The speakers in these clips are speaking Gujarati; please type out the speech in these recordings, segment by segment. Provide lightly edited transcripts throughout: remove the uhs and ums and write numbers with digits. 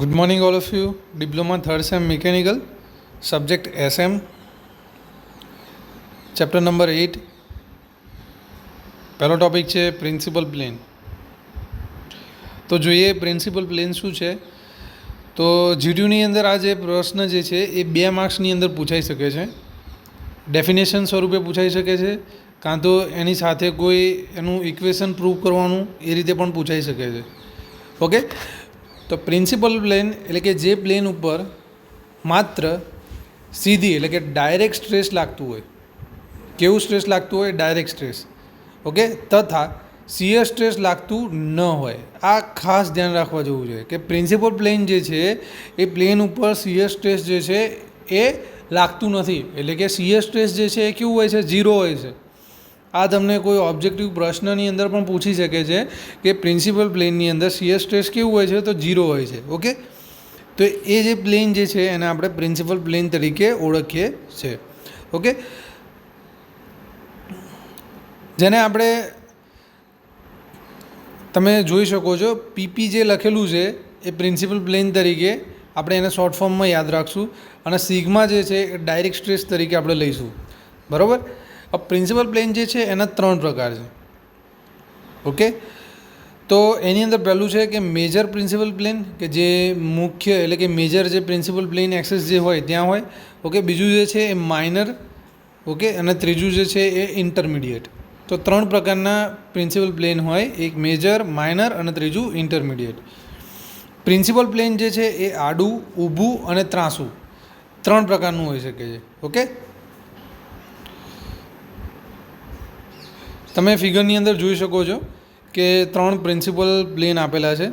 Good morning, all of you. Diploma third sem mechanical, subject SM, chapter number 8. પહેલો ટોપિક છે પ્રિન્સિપલ પ્લેન. તો જોઈએ પ્રિન્સિપલ પ્લેન શું છે. તો જીટીયુની અંદર આ જે પ્રશ્ન જે છે એ 2 માર્ક્સની અંદર પૂછાઈ શકે છે. ડેફિનેશન સ્વરૂપે પૂછાઈ શકે છે, કાં તો એની સાથે કોઈ એનું ઇક્વેશન પ્રૂવ કરવાનું એ રીતે પણ પૂછાઈ શકે છે. ઓકે, તો પ્રિન્સિપલ પ્લેન એટલે કે જે પ્લેન ઉપર માત્ર સીધી એટલે કે ડાયરેક્ટ સ્ટ્રેસ લાગતું હોય. કેવું સ્ટ્રેસ લાગતું હોય? Direct stress. ઓકે, તથા શિયર સ્ટ્રેસ લાગતું ન હોય. આ ખાસ ધ્યાન રાખવા જેવું છે કે પ્રિન્સિપલ પ્લેન જે છે એ પ્લેન ઉપર શિયર સ્ટ્રેસ જે છે એ લાગતું નથી. એટલે કે શિયર સ્ટ્રેસ જે છે એ કેવું હોય છે? 0 હોય છે. આ તમને કોઈ ઓબ્જેક્ટિવ પ્રશ્નની અંદર પણ પૂછી શકે છે કે પ્રિન્સિપલ પ્લેનની અંદર શિયર સ્ટ્રેસ કેવું હોય છે? તો 0 હોય છે. ઓકે, તો એ જે પ્લેન જે છે એને આપણે પ્રિન્સિપલ પ્લેન તરીકે ઓળખીએ છીએ. ઓકે, જેને આપણે તમે જોઈ શકો છો પીપી જે લખેલું છે એ પ્રિન્સિપલ પ્લેન તરીકે આપણે એને શોર્ટ ફોર્મમાં યાદ રાખશું, અને સિગ્મા જે છે એ ડાયરેક્ટ સ્ટ્રેસ તરીકે આપણે લઈશું. બરાબર. પ્રિન્સિપલ પ્લેન જે છે એના 3 પ્રકાર છે. ઓકે, તો એની અંદર પહેલું છે કે મેજર પ્રિન્સિપલ પ્લેન, કે જે મુખ્ય એટલે કે મેજર જે પ્રિન્સિપલ પ્લેન એક્સિસ જે હોય ત્યાં હોય. ઓકે, બીજું જે છે એ માઇનર. ઓકે, અને ત્રીજું જે છે એ ઇન્ટરમીડિયેટ. તો 3 પ્રકારના પ્રિન્સિપલ પ્લેન હોય, એક મેજર, માઇનર અને ત્રીજું ઇન્ટરમીડિયેટ. પ્રિન્સિપલ પ્લેન જે છે એ આડું, ઊભું અને ત્રાંસું 3 પ્રકારનું હોઈ શકે છે. ઓકે, તમે ફિગરની અંદર જોઈ શકો છો કે 3 પ્રિન્સિપલ પ્લેન આપેલા છે.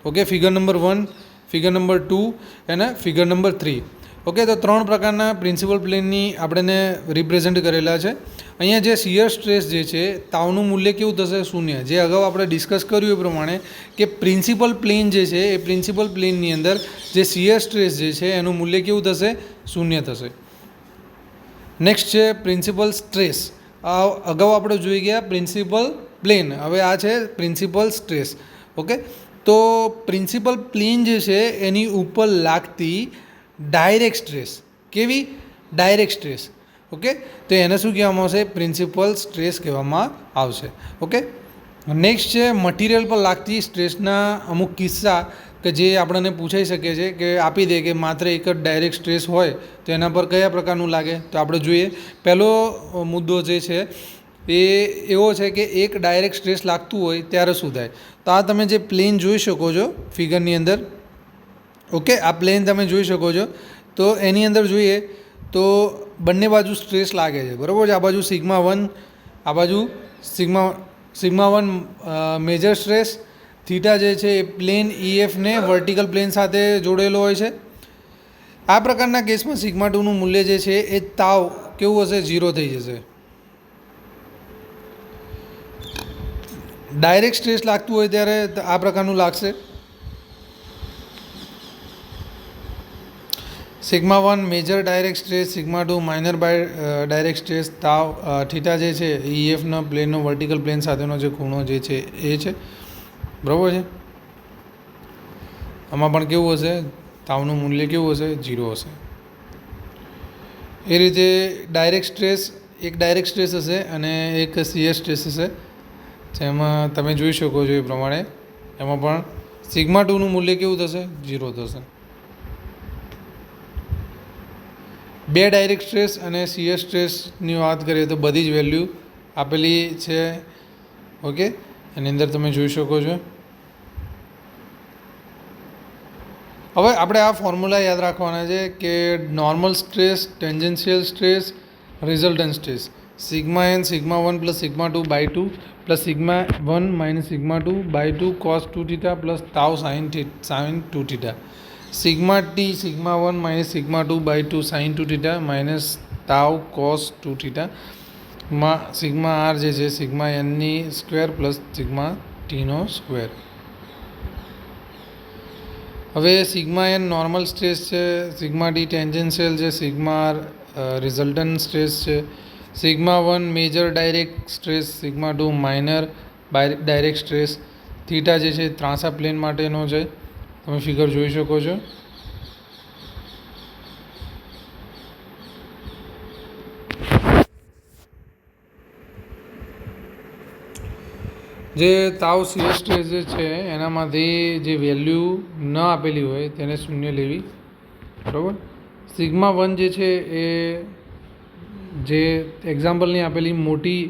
Okay, figure number 1, figure number 2 અને ફિગર નંબર 3. ઓકે, તો 3 પ્રકારના પ્રિન્સિપલ પ્લેનની આપણને રિપ્રેઝેન્ટ કરેલા છે. અહીંયા જે શિયર સ્ટ્રેસ જે છે તાવનું મૂલ્ય કેવું થશે? 0. જે અગાઉ આપણે ડિસ્કસ કર્યું એ પ્રમાણે કે પ્રિન્સિપલ પ્લેન જે છે એ પ્રિન્સિપલ પ્લેનની અંદર જે શિયર સ્ટ્રેસ જે છે એનું મૂલ્ય કેવું થશે? 0 થશે. નેક્સ્ટ છે પ્રિન્સિપલ સ્ટ્રેસ. અગાઉ આપણે જોઈ ગયા પ્રિન્સિપલ પ્લેન, હવે આ છે પ્રિન્સિપલ સ્ટ્રેસ. ઓકે, તો પ્રિન્સિપલ પ્લેન જે છે એની ઉપર લાગતી ડાયરેક્ટ સ્ટ્રેસ. કેવી? Direct stress. ઓકે, તો એને શું કહેવામાં આવશે? પ્રિન્સિપલ સ્ટ્રેસ કહેવામાં આવશે. ઓકે, નેક્સ્ટ છે મટીરિયલ પર લાગતી સ્ટ્રેસના અમુક કિસ્સા કે જે આપણને પૂછાઈ શકે છે કે આપી દે કે માત્ર એક જ ડાયરેક્ટ સ્ટ્રેસ હોય તો એના પર કયા પ્રકારનું લાગે. તો આપણે જોઈએ. પહેલો મુદ્દો જે છે એ એવો છે કે એક ડાયરેક્ટ સ્ટ્રેસ લાગતું હોય ત્યારે શું થાય. તો આ તમે જે પ્લેન જોઈ શકો છો ફિગરની અંદર. ઓકે, આ પ્લેન તમે જોઈ શકો છો. તો એની અંદર જોઈએ તો બંને બાજુ સ્ટ્રેસ લાગે છે. બરાબર છે. આ બાજુ સિગ્મા 1, આ બાજુ સિગ્મા 1 મેજર સ્ટ્રેસ. થીટા જે છે એ પ્લેન EFને વર્ટિકલ પ્લેન સાથે જોડેલો હોય છે. આ પ્રકારના કેસમાં સિગ્મા 2નું મૂલ્ય જે છે એ તાવ કેવું હશે? 0 થઈ જશે. ડાયરેક્ટ સ્ટ્રેસ લાગતું હોય ત્યારે આ પ્રકારનું લાગશે. Sigma 1 major direct stress, sigma 2 minor direct stress. તાવ થીટા જે છે EFના પ્લેનનો વર્ટિકલ પ્લેન સાથેનો જે ખૂણો જે છે એ છે. બરાબર છે. આમાં પણ કેવું હશે? તાવનું મૂલ્ય કેવું હશે? 0 હશે. એ રીતે ડાયરેક્ટ સ્ટ્રેસ, એક ડાયરેક્ટ સ્ટ્રેસ હશે અને એક શિયર સ્ટ્રેસ હશે. જેમાં તમે જોઈ શકો છો એ પ્રમાણે એમાં પણ સિગ્મા 2નું મૂલ્ય કેવું થશે? 0 થશે. 2 ડાયરેક્ટ સ્ટ્રેસ અને શિયર સ્ટ્રેસની વાત કરીએ તો બધી જ વેલ્યુ આપેલી છે. ઓકે, એની અંદર તમે જોઈ શકો છો. હવે આપણે આ ફોર્મ્યુલા યાદ રાખવાના છે કે normal stress, tangential stress, resultant stress. Sigma n sigma 1 plus sigma 2 by 2 plus sigma 1 minus sigma 2 by 2 cos 2 theta plus tau sine 2 theta. Sigma t sigma 1 minus sigma 2 by 2 sine 2 theta minus tau cos 2 theta માં સિગ્મા r જે છે સિગ્મા nની સ્ક્વેર પ્લસ સિગ્મા tનો સ્ક્વેર. હવે સિગ્મા n નોર્મલ સ્ટ્રેસ છે, સિગ્મા t ટેન્જન્શિયલ છે, સિગ્મા r રિઝલ્ટન્ટ સ્ટ્રેસ છે, sigma 1 major direct stress, sigma 2 minor direct stress. Theta જે છે ત્રાંસા પ્લેન માટેનો છે. તમે ફિગર જોઈ શકો છો. જે તાવ શિયર સ્ટ્રેસ જે છે એનામાંથી જે વેલ્યુ ન આપેલી હોય તેને શૂન્ય લેવી, બરાબર. સિગ્મા 1 જે છે એ જે એક્ઝામ્પલની આપેલી મોટી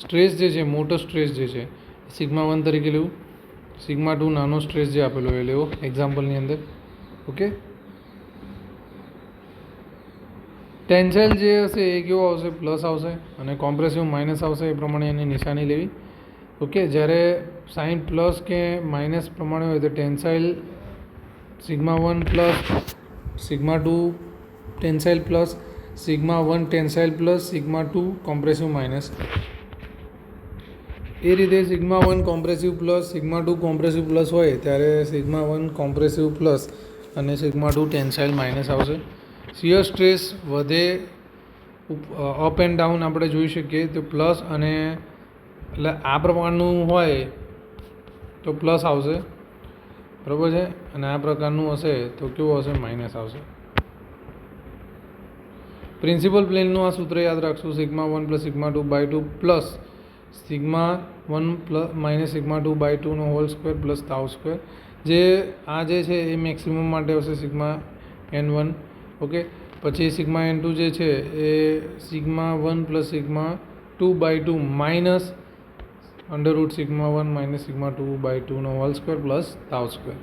સ્ટ્રેસ જે છે, મોટો સ્ટ્રેસ જે છે સિગ્મા 1 તરીકે લેવું. સિગ્મા 2 નાનો સ્ટ્રેસ જે આપેલો એ લેવો એક્ઝામ્પલની અંદર. ઓકે, ટેન્સાઇલ જે હશે એ કેવો આવશે? પ્લસ આવશે, અને કોમ્પ્રેસિવ માઇનસ આવશે. એ પ્રમાણે એની નિશાની લેવી. ઓકે, જ્યારે સાઇન પ્લસ કે માઇનસ પ્રમાણે હોય તો tensile sigma 1 plus, sigma 2 tensile plus, sigma 1 tensile plus, sigma 2 compressive minus. એ રીતે sigma 1 compressive plus, sigma 2 compressive plus હોય ત્યારે સિગ્મા 1 કોમ્પ્રેસિવ પ્લસ અને સિગ્મા 2 ટેન્સાઇલ માઇનસ આવશે. શિયર સ્ટ્રેસ વધે અપ એન્ડ ડાઉન આપણે જોઈ શકીએ તો પ્લસ, અને એટલે આ પ્રકારનું હોય તો પ્લસ આવશે, બરાબર છે. અને આ પ્રકારનું હશે તો કેવું હશે? માઇનસ આવશે. પ્રિન્સિપલ પ્લેનનું આ સૂત્ર યાદ રાખશું. Sigma 1 plus sigma 2 by 2 plus sigma 1 plus minus sigma 2 by 2 whole square plus tau square. જે આ જે છે એ મેક્સિમમ માટે હશે સિગ્મા n1. ઓકે, પછી સિગ્મા n2 જે છે એ sigma 1 plus sigma 2 by 2 minus under root sigma 1 minus sigma 2 by 2 whole square plus tau square.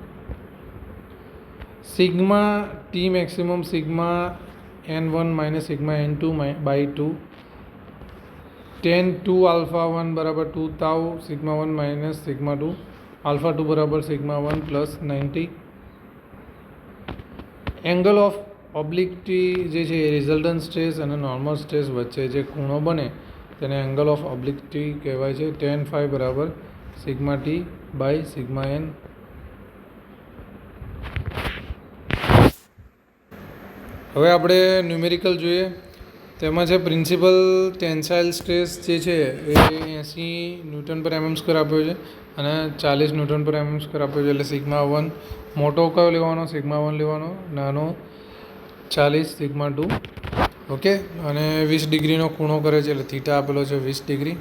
Sigma T maximum sigma n1 minus sigma n2 by 2 tan 2 alpha 1 બરાબર 2 tau sigma 1 minus sigma 2 alpha 2 બરાબર sigma 1 plus 90. Angle of obliquity જે છે એ રિઝલ્ટન્ટ સ્ટ્રેસ અને નોર્મલ સ્ટ્રેસ વચ્ચે જે ખૂણો બને તેને એંગલ ઓફ ઓબ્લિક્વિટી કહેવાય છે. tan phi બરાબર sigma T by sigma N. હવે આપણે ન્યુમેરિકલ જોઈએ. તેમાં છે પ્રિન્સિપલ ટેન્સાઇલ સ્ટ્રેસ જે છે એ 80 ન્યૂટન પર mm સ્ક્વેર આપ્યો છે અને 40 ન્યૂટન પર mm સ્ક્વેર આપ્યો છે. એટલે સિગ્મા 1 મોટો કયો લેવાનો? સિગ્મા 1 લેવાનો, નાનો 40 સિગ્મા 2. ઓકે, અને 20 ડિગ્રીનો ખૂણો કરે છે એટલે થીટા આપેલો છે 20 degree.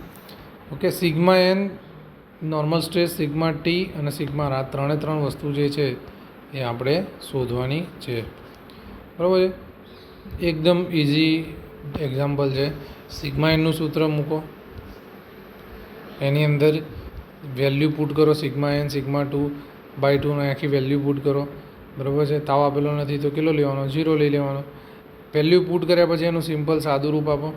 Okay, sigma N normal stress, sigma T અને સિગ્મા આ ત્રણ વસ્તુ જે છે એ આપણે શોધવાની છે, બરાબર છે. એકદમ ઇઝી એક્ઝામ્પલ છે. સિગ્મા એનનું સૂત્ર મૂકો, એની અંદર વેલ્યુ પુટ કરો સિગ્મા એન સિગ્મા 2 બાય 2 આખી વેલ્યુ પુટ કરો, બરાબર છે. તાવ આપેલો નથી તો કેટલો લેવાનો? 0 લઈ લેવાનો. વેલ્યુ પુટ કર્યા પછી એનું સિમ્પલ સાદું રૂપ આપો.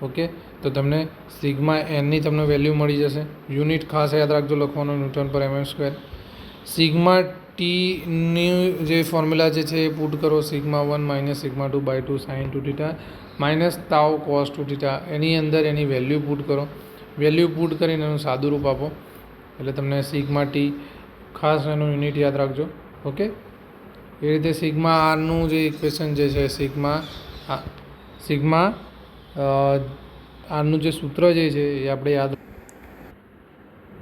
ઓકે, તો તમને સિગ્મા એનની તમને વેલ્યુ મળી જશે. યુનિટ ખાસ યાદ રાખજો લખવાનો, ન્યૂટન પર mm સ્ક્વેર. સિગ્મા ટીની જે ફોર્મ્યુલા જે છે એ પુટ કરો. Sigma 1 minus sigma 2 by 2 sine 2 theta minus tau cos 2 theta. એની અંદર એની વેલ્યુ પુટ કરો. વેલ્યુ પુટ કરીને એનું સાદું રૂપ આપો એટલે તમને સિગ્મા ટી, ખાસ એનું યુનિટ યાદ રાખજો. ઓકે, એ રીતે સિગ્મા આરનું જે ઇક્વેશન જે છે સિગ્મા આરનું જે સૂત્ર જે છે એ આપણે યાદ